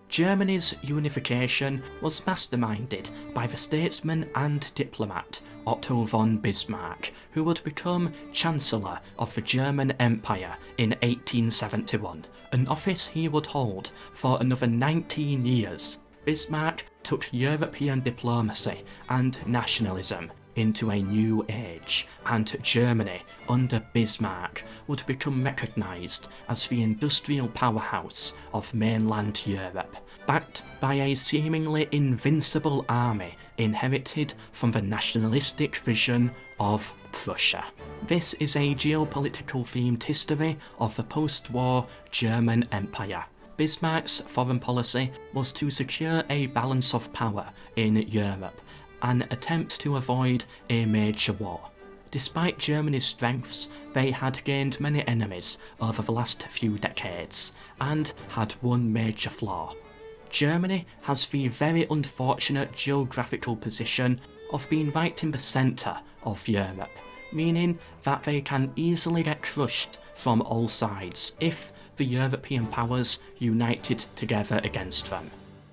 Germany's unification was masterminded by the statesman and diplomat Otto von Bismarck, who would become Chancellor of the German Empire in 1871, an office he would hold for another 19 years. Bismarck took European diplomacy and nationalism into a new age, and Germany, under Bismarck, would become recognised as the industrial powerhouse of mainland Europe, backed by a seemingly invincible army inherited from the nationalistic vision of Prussia. This is a geopolitical themed history of the post-war German Empire. Bismarck's foreign policy was to secure a balance of power in Europe, an attempt to avoid a major war. Despite Germany's strengths, they had gained many enemies over the last few decades, and had one major flaw. Germany has the very unfortunate geographical position of being right in the centre of Europe, meaning that they can easily get crushed from all sides if the European powers united together against them.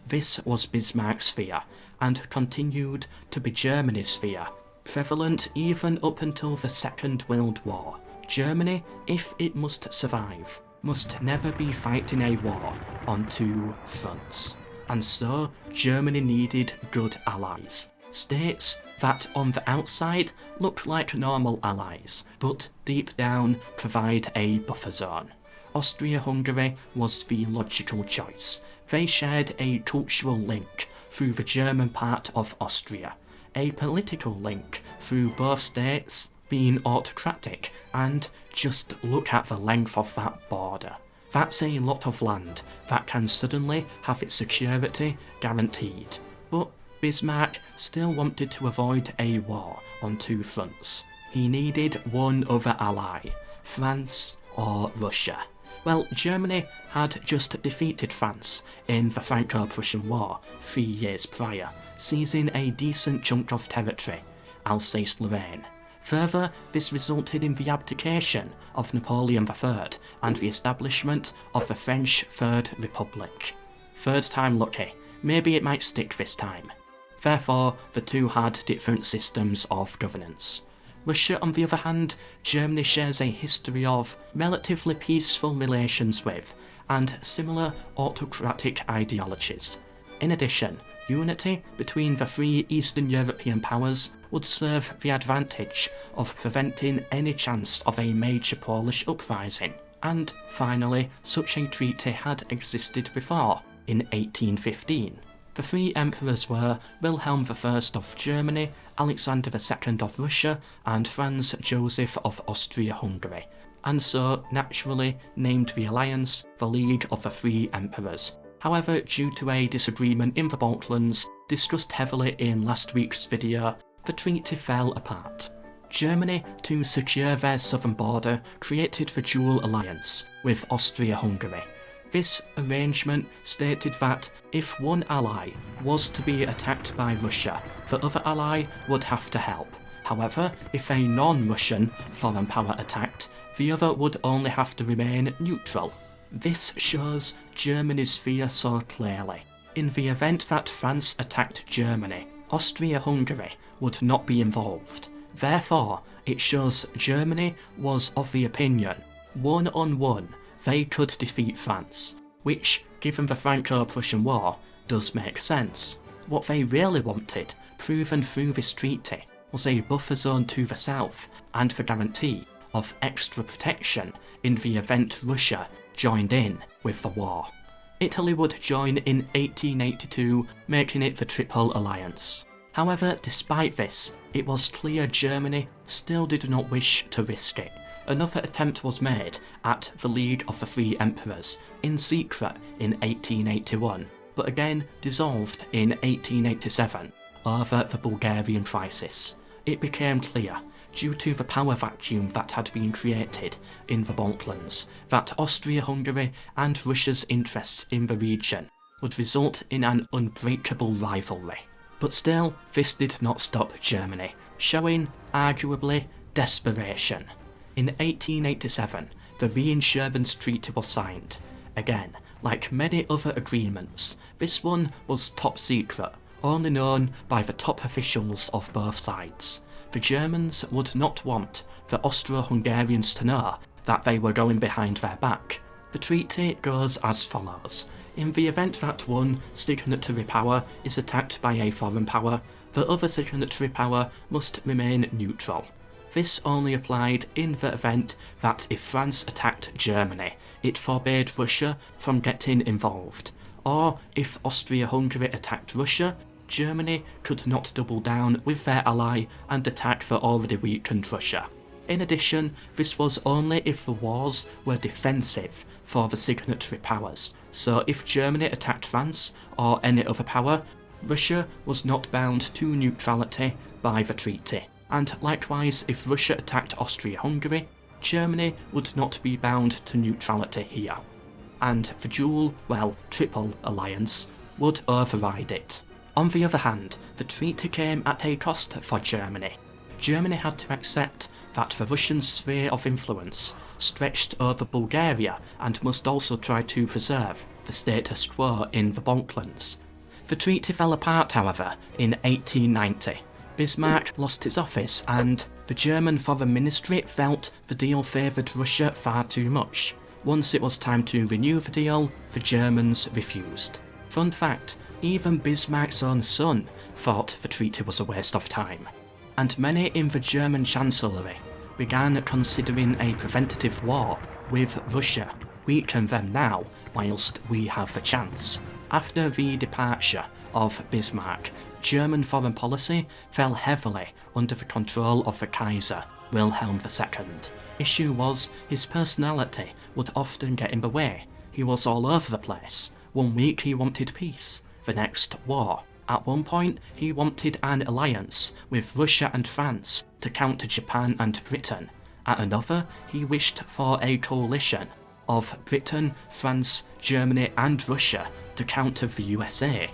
This was Bismarck's fear, and continued to be Germany's fear, prevalent even up until the Second World War. Germany, if it must survive, must never be fighting a war on two fronts. And so, Germany needed good allies. States that on the outside look like normal allies, but deep down provide a buffer zone. Austria-Hungary was the logical choice. They shared a cultural link through the German part of Austria, a political link through both states being autocratic, and just look at the length of that border. That's a lot of land that can suddenly have its security guaranteed. But Bismarck still wanted to avoid a war on two fronts. He needed one other ally, France or Russia. Well, Germany had just defeated France in the Franco-Prussian War 3 years prior, seizing a decent chunk of territory, Alsace-Lorraine. Further, this resulted in the abdication of Napoleon III and the establishment of the French Third Republic. Third time lucky, maybe it might stick this time. Therefore, the two had different systems of governance. Russia, on the other hand, Germany shares a history of relatively peaceful relations with, and similar autocratic ideologies. In addition, unity between the three Eastern European powers would serve the advantage of preventing any chance of a major Polish uprising. And finally, such a treaty had existed before, in 1815. The three emperors were Wilhelm I of Germany, Alexander II of Russia, and Franz Joseph of Austria-Hungary, and so naturally named the alliance the League of the Three Emperors. However, due to a disagreement in the Balkans, discussed heavily in last week's video, the treaty fell apart. Germany, to secure their southern border, created the dual alliance with Austria-Hungary. This arrangement stated that if one ally was to be attacked by Russia, the other ally would have to help. However, if a non-Russian foreign power attacked, the other would only have to remain neutral. This shows Germany's fear so clearly. In the event that France attacked Germany, Austria-Hungary would not be involved. Therefore, it shows Germany was of the opinion, one-on-one, they could defeat France, which, given the Franco-Prussian War, does make sense. What they really wanted, proven through this treaty, was a buffer zone to the south and the guarantee of extra protection in the event Russia joined in with the war. Italy would join in 1882, making it the Triple Alliance. However, despite this, it was clear Germany still did not wish to risk it. Another attempt was made at the League of the Three Emperors in secret in 1881, but again dissolved in 1887 over the Bulgarian crisis. It became clear, due to the power vacuum that had been created in the Balkans, that Austria-Hungary and Russia's interests in the region would result in an unbreakable rivalry. But still, this did not stop Germany, showing, arguably, desperation. In 1887, the Reinsurance Treaty was signed, again Like many other agreements, this one was top secret, only known by the top officials of both sides. The Germans would not want the Austro-Hungarians to know that they were going behind their back. The treaty goes as follows. In the event that one signatory power is attacked by a foreign power, the other signatory power must remain neutral. This only applied in the event that if France attacked Germany, it forbade Russia from getting involved, or if Austria-Hungary attacked Russia, Germany could not double down with their ally and attack the already weakened Russia. In addition, this was only if the wars were defensive for the signatory powers, so if Germany attacked France or any other power, Russia was not bound to neutrality by the treaty. And likewise, if Russia attacked Austria-Hungary, Germany would not be bound to neutrality here. And the triple alliance would override it. On the other hand, the treaty came at a cost for Germany. Germany had to accept that the Russian sphere of influence stretched over Bulgaria and must also try to preserve the status quo in the Balkans. The treaty fell apart, however, in 1890. Bismarck lost his office and the German Foreign Ministry felt the deal favoured Russia far too much. Once it was time to renew the deal, the Germans refused. Fun fact, even Bismarck's own son thought the treaty was a waste of time. And many in the German Chancellery began considering a preventative war with Russia. We can them now, whilst we have the chance. After the departure of Bismarck, German foreign policy fell heavily under the control of the Kaiser, Wilhelm II. Issue was, his personality would often get in the way. He was all over the place. One week he wanted peace, the next war. At one point, he wanted an alliance with Russia and France to counter Japan and Britain. At another, he wished for a coalition of Britain, France, Germany and Russia to counter the USA.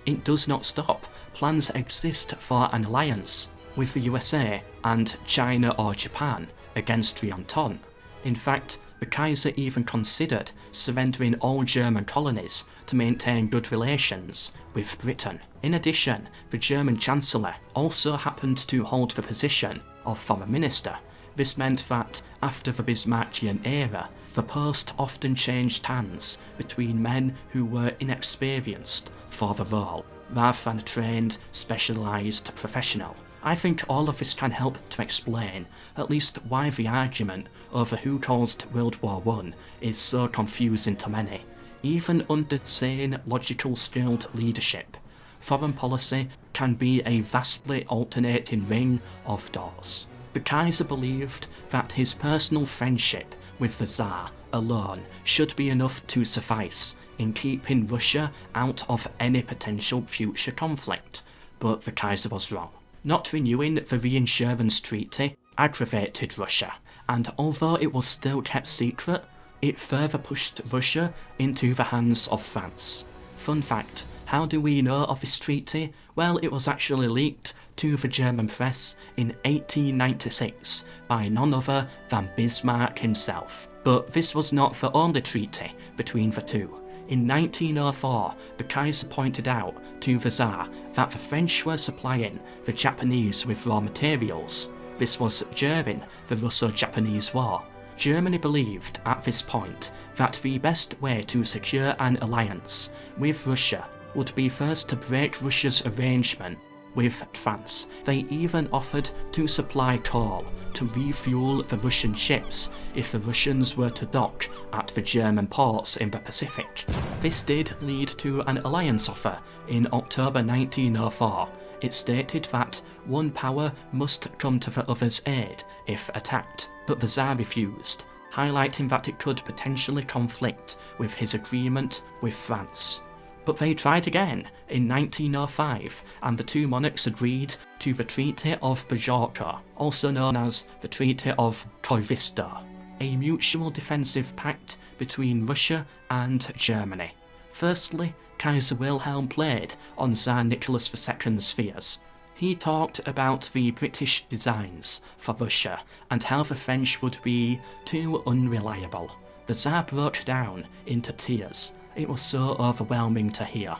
It does not stop. Plans exist for an alliance with the USA and China or Japan against the Entente. In fact, the Kaiser even considered surrendering all German colonies to maintain good relations with Britain. In addition, the German Chancellor also happened to hold the position of Foreign Minister. This meant that, after the Bismarckian era, the post often changed hands between men who were inexperienced for the role, rather than a trained, specialised professional. I think all of this can help to explain at least why the argument over who caused World War I is so confusing to many. Even under sane, logical, skilled leadership, foreign policy can be a vastly alternating ring of doors. The Kaiser believed that his personal friendship with the Tsar alone should be enough to suffice in keeping Russia out of any potential future conflict, but the Kaiser was wrong. Not renewing the reinsurance treaty aggravated Russia, and although it was still kept secret, it further pushed Russia into the hands of France. Fun fact, how do we know of this treaty? Well, it was actually leaked to the German press in 1896 by none other than Bismarck himself. But this was not the only treaty between the two. In 1904, the Kaiser pointed out to the Tsar that the French were supplying the Japanese with raw materials. This was during the Russo-Japanese War. Germany believed at this point that the best way to secure an alliance with Russia would be first to break Russia's arrangement with France. They even offered to supply coal to refuel the Russian ships if the Russians were to dock at the German ports in the Pacific. This did lead to an alliance offer in October 1904. It stated that one power must come to the other's aid if attacked, but the Tsar refused, highlighting that it could potentially conflict with his agreement with France. But they tried again in 1905, and the two monarchs agreed to the Treaty of Bajorka, also known as the Treaty of Koivisto, a mutual defensive pact between Russia and Germany. Firstly, Kaiser Wilhelm played on Tsar Nicholas II's fears. He talked about the British designs for Russia and how the French would be too unreliable. The Tsar broke down into tears. it was so overwhelming to hear.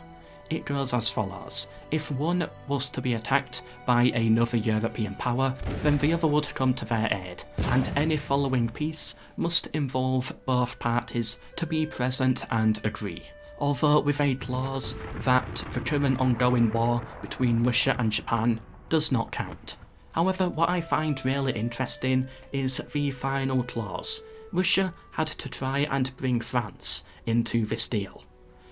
It goes as follows. If one was to be attacked by another European power, then the other would come to their aid, and any following peace must involve both parties to be present and agree. Although with a clause that the current ongoing war between Russia and Japan does not count. However, what I find really interesting is the final clause. Russia had to try and bring France into this deal.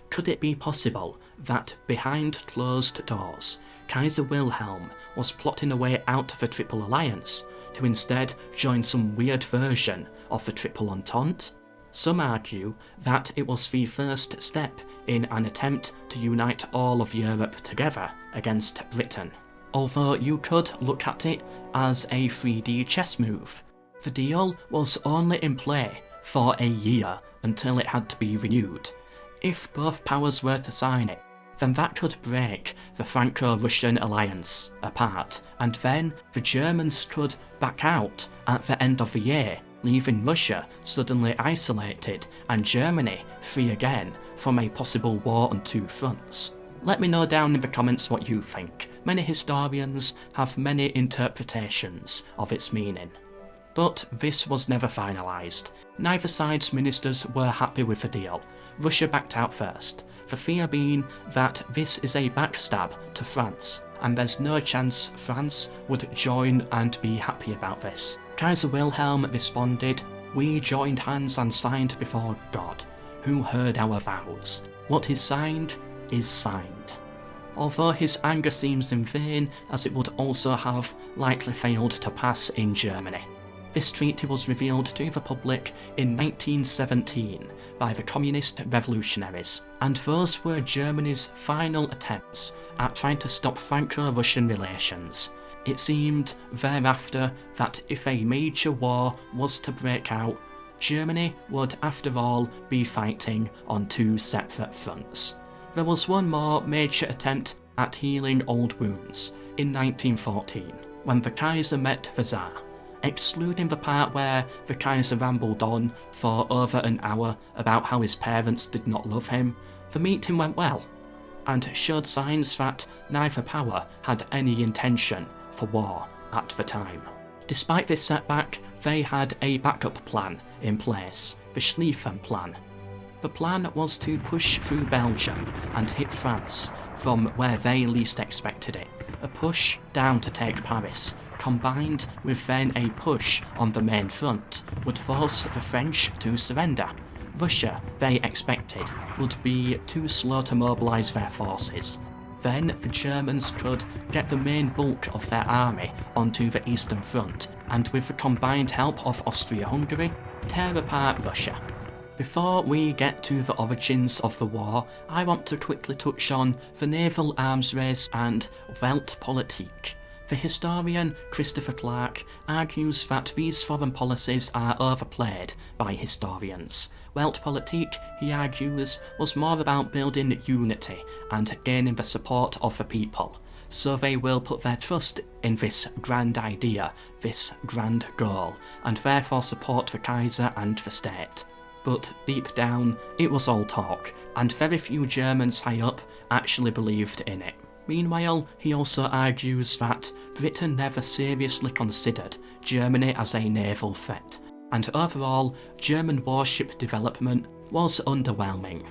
Could it be possible that behind closed doors, Kaiser Wilhelm was plotting a way out of the Triple Alliance to instead join some weird version of the Triple Entente? Some argue that it was the first step in an attempt to unite all of Europe together against Britain. Although you could look at it as a 3D chess move. The deal was only in play for a year until it had to be renewed. If both powers were to sign it, then that could break the Franco-Russian alliance apart, and then the Germans could back out at the end of the year, leaving Russia suddenly isolated and Germany free again from a possible war on two fronts. Let me know down in the comments what you think. Many historians have many interpretations of its meaning. But this was never finalised. Neither side's ministers were happy with the deal. Russia backed out first, the fear being that this is a backstab to France, and there's no chance France would join and be happy about this. Kaiser Wilhelm responded, "We joined hands and signed before God, who heard our vows. What is signed is signed." Although his anger seems in vain, as it would also have likely failed to pass in Germany. This treaty was revealed to the public in 1917 by the communist revolutionaries, and those were Germany's final attempts at trying to stop Franco-Russian relations. It seemed thereafter that if a major war was to break out, Germany would after all be fighting on two separate fronts. There was one more major attempt at healing old wounds in 1914, when the Kaiser met the Tsar. Excluding the part where the Kaiser rambled on for over an hour about how his parents did not love him, the meeting went well, and showed signs that neither power had any intention for war at the time. Despite this setback, they had a backup plan in place, the Schlieffen Plan. The plan was to push through Belgium and hit France from where they least expected it, a push down to take Paris, combined with then a push on the main front, would force the French to surrender. Russia, they expected, would be too slow to mobilise their forces. Then the Germans could get the main bulk of their army onto the eastern front, and with the combined help of Austria-Hungary, tear apart Russia. Before we get to the origins of the war, I want to quickly touch on the naval arms race and Weltpolitik. The historian Christopher Clark argues that these foreign policies are overplayed by historians. Weltpolitik, he argues, was more about building unity and gaining the support of the people, so they will put their trust in this grand idea, this grand goal, and therefore support the Kaiser and the state. But deep down, it was all talk, and very few Germans high up actually believed in it. Meanwhile, he also argues that Britain never seriously considered Germany as a naval threat, and overall, German warship development was underwhelming.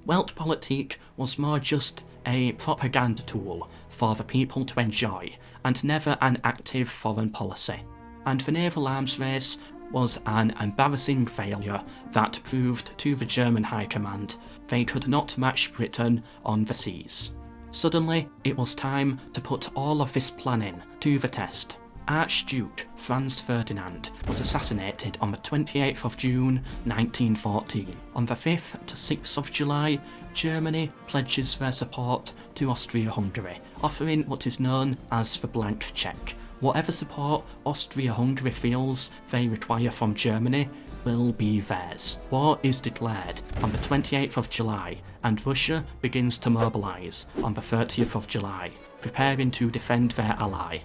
Weltpolitik was more just a propaganda tool for the people to enjoy, and never an active foreign policy. And the naval arms race was an embarrassing failure that proved to the German High Command they could not match Britain on the seas. Suddenly, it was time to put all of this planning to the test. Archduke Franz Ferdinand was assassinated on the 28th of June 1914. On the 5th to 6th of July, Germany pledges their support to Austria-Hungary, offering what is known as the blank cheque. Whatever support Austria-Hungary feels they require from Germany will be theirs. War is declared on the 28th of July, and Russia begins to mobilise on the 30th of July, preparing to defend their ally.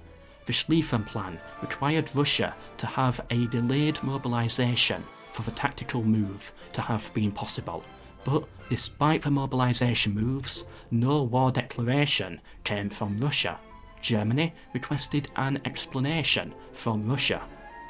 The Schlieffen Plan required Russia to have a delayed mobilisation for the tactical move to have been possible. But despite the mobilisation moves, no war declaration came from Russia. Germany requested an explanation from Russia.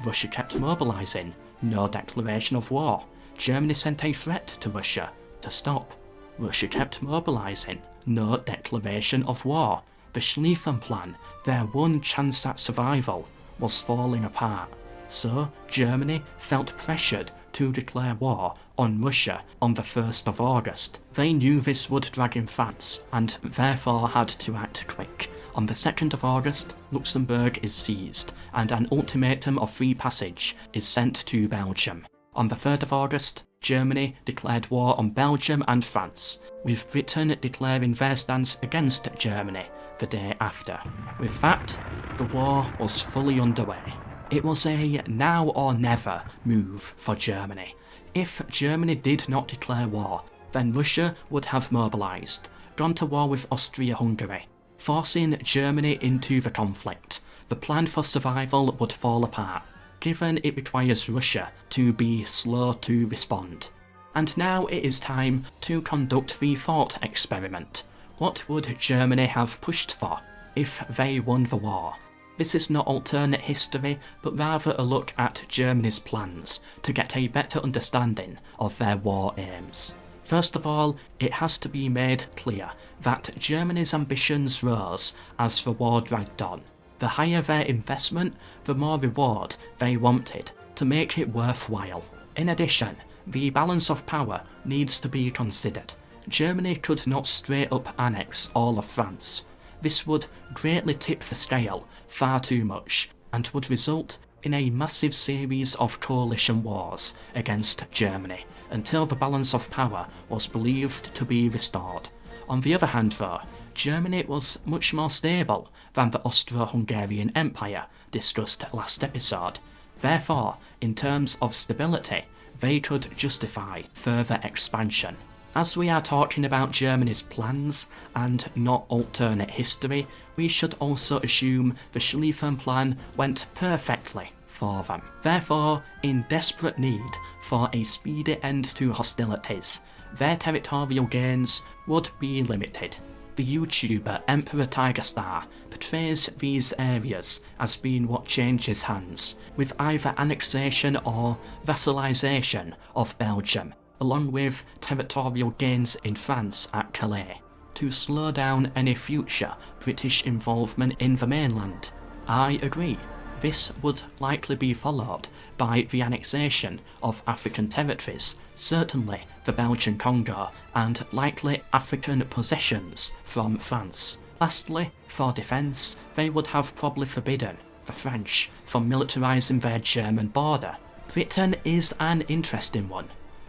Russia kept mobilising, no declaration of war. Germany sent a threat to Russia to stop. Russia kept mobilising, no declaration of war. The Schlieffen Plan, their one chance at survival, was falling apart. So Germany felt pressured to declare war on Russia on the 1st of August. They knew this would drag in France, and therefore had to act quick. On the 2nd of August, Luxembourg is seized, and an ultimatum of free passage is sent to Belgium. On the 3rd of August, Germany declared war on Belgium and France, with Britain declaring their stance against Germany the day after. With that, the war was fully underway. It was a now or never move for Germany. If Germany did not declare war, then Russia would have mobilised, gone to war with Austria-Hungary, forcing Germany into the conflict. The plan for survival would fall apart, given it requires Russia to be slow to respond. And now it is time to conduct the thought experiment. What would Germany have pushed for if they won the war? This is not alternate history, but rather a look at Germany's plans to get a better understanding of their war aims. First of all, it has to be made clear that Germany's ambitions rose as the war dragged on. The higher their investment, the more reward they wanted to make it worthwhile. In addition, the balance of power needs to be considered. Germany could not straight up annex all of France. This would greatly tip the scale far too much, and would result in a massive series of coalition wars against Germany, until the balance of power was believed to be restored. On the other hand though, Germany was much more stable than the Austro-Hungarian Empire discussed last episode. Therefore, in terms of stability, they could justify further expansion. As we are talking about Germany's plans and not alternate history, we should also assume the Schlieffen Plan went perfectly for them. Therefore, in desperate need for a speedy end to hostilities, their territorial gains would be limited. The YouTuber Emperor Tiger Star portrays these areas as being what changes hands, with either annexation or vassalisation of Belgium, along with territorial gains in France at Calais, to slow down any future British involvement in the mainland. I agree. This would likely be followed by the annexation of African territories, certainly the Belgian Congo, and likely African possessions from France. Lastly, for defence, they would have probably forbidden the French from militarising their German border. Britain is an interesting one,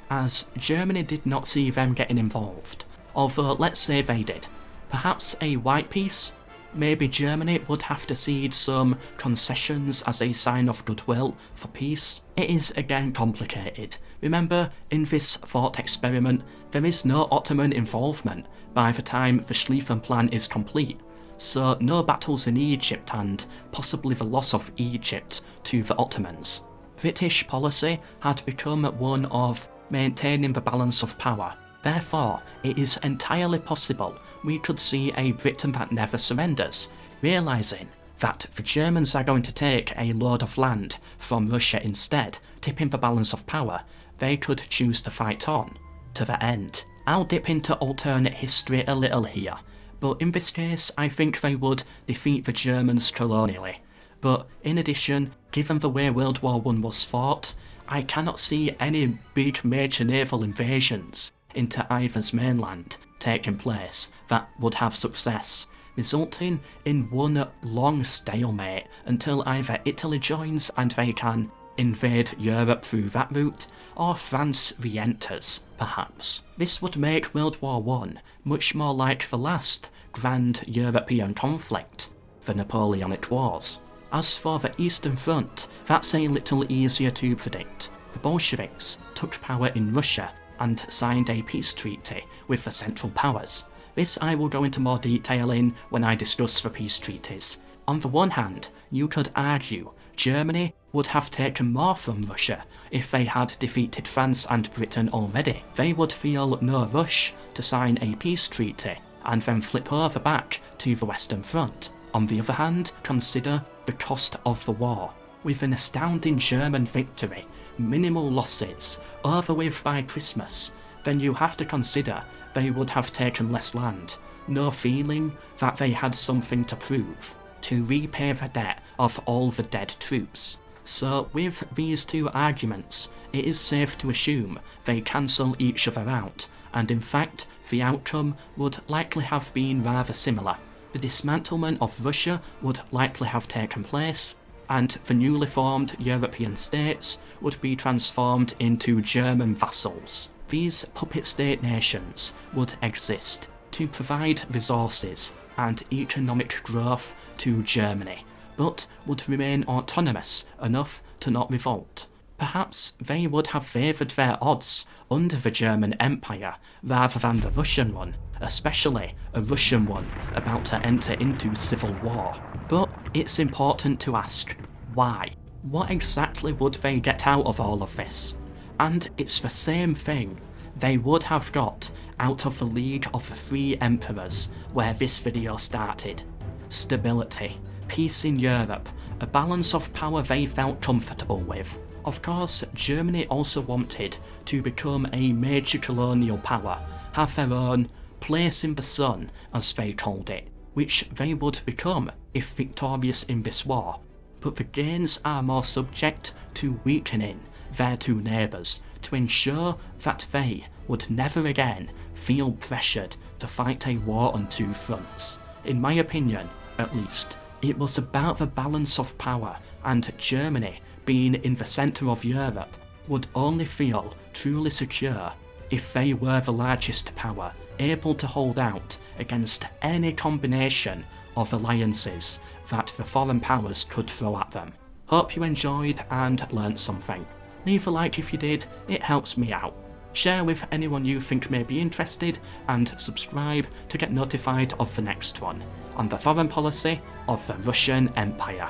as Germany did not see them getting involved, although let's say they did. Perhaps a white peace? Maybe Germany would have to cede some concessions as a sign of goodwill for peace. It is again complicated. Remember, in this thought experiment, there is no Ottoman involvement by the time the Schlieffen Plan is complete, so no battles in Egypt and possibly the loss of Egypt to the Ottomans. British policy had become one of maintaining the balance of power. Therefore, it is entirely possible we could see a Britain that never surrenders, realising that the Germans are going to take a load of land from Russia instead, tipping the balance of power. They could choose to fight on, to the end. I'll dip into alternate history a little here, but in this case I think they would defeat the Germans colonially. But in addition, given the way World War I was fought, I cannot see any big major naval invasions into either's mainland taking place that would have success, resulting in one long stalemate until either Italy joins and they can invade Europe through that route, or France re-enters, perhaps. This would make World War I much more like the last grand European conflict, the Napoleonic Wars. As for the Eastern Front, that's a little easier to predict. The Bolsheviks took power in Russia and signed a peace treaty with the Central Powers. This I will go into more detail in when I discuss the peace treaties. On the one hand, you could argue Germany would have taken more from Russia if they had defeated France and Britain already. They would feel no rush to sign a peace treaty and then flip over back to the Western Front. On the other hand, consider the cost of the war. With an astounding German victory, minimal losses, over with by Christmas, then you have to consider they would have taken less land, no feeling that they had something to prove, to repay the debt of all the dead troops. So with these two arguments, it is safe to assume they cancel each other out, and in fact the outcome would likely have been rather similar. The dismantlement of Russia would likely have taken place, and the newly formed European states would be transformed into German vassals. These puppet state nations would exist to provide resources and economic growth to Germany, but would remain autonomous enough to not revolt. Perhaps they would have favoured their odds under the German Empire rather than the Russian one, especially a Russian one about to enter into civil war. But it's important to ask, why? What exactly would they get out of all of this? And it's the same thing they would have got out of the League of the Three Emperors where this video started. Stability, peace in Europe, a balance of power they felt comfortable with. Of course, Germany also wanted to become a major colonial power, have their own place in the sun, as they called it, which they would become if victorious in this war. But the gains are more subject to weakening their two neighbours to ensure that they would never again feel pressured to fight a war on two fronts. In my opinion, at least, it was about the balance of power, and Germany, being in the centre of Europe, would only feel truly secure if they were the largest power, able to hold out against any combination of alliances that the foreign powers could throw at them. Hope you enjoyed and learnt something. Leave a like if you did, it helps me out. Share with anyone you think may be interested, and subscribe to get notified of the next one on the foreign policy of the Russian Empire,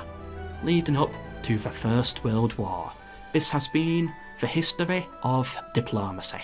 leading up to the First World War. This has been the history of diplomacy.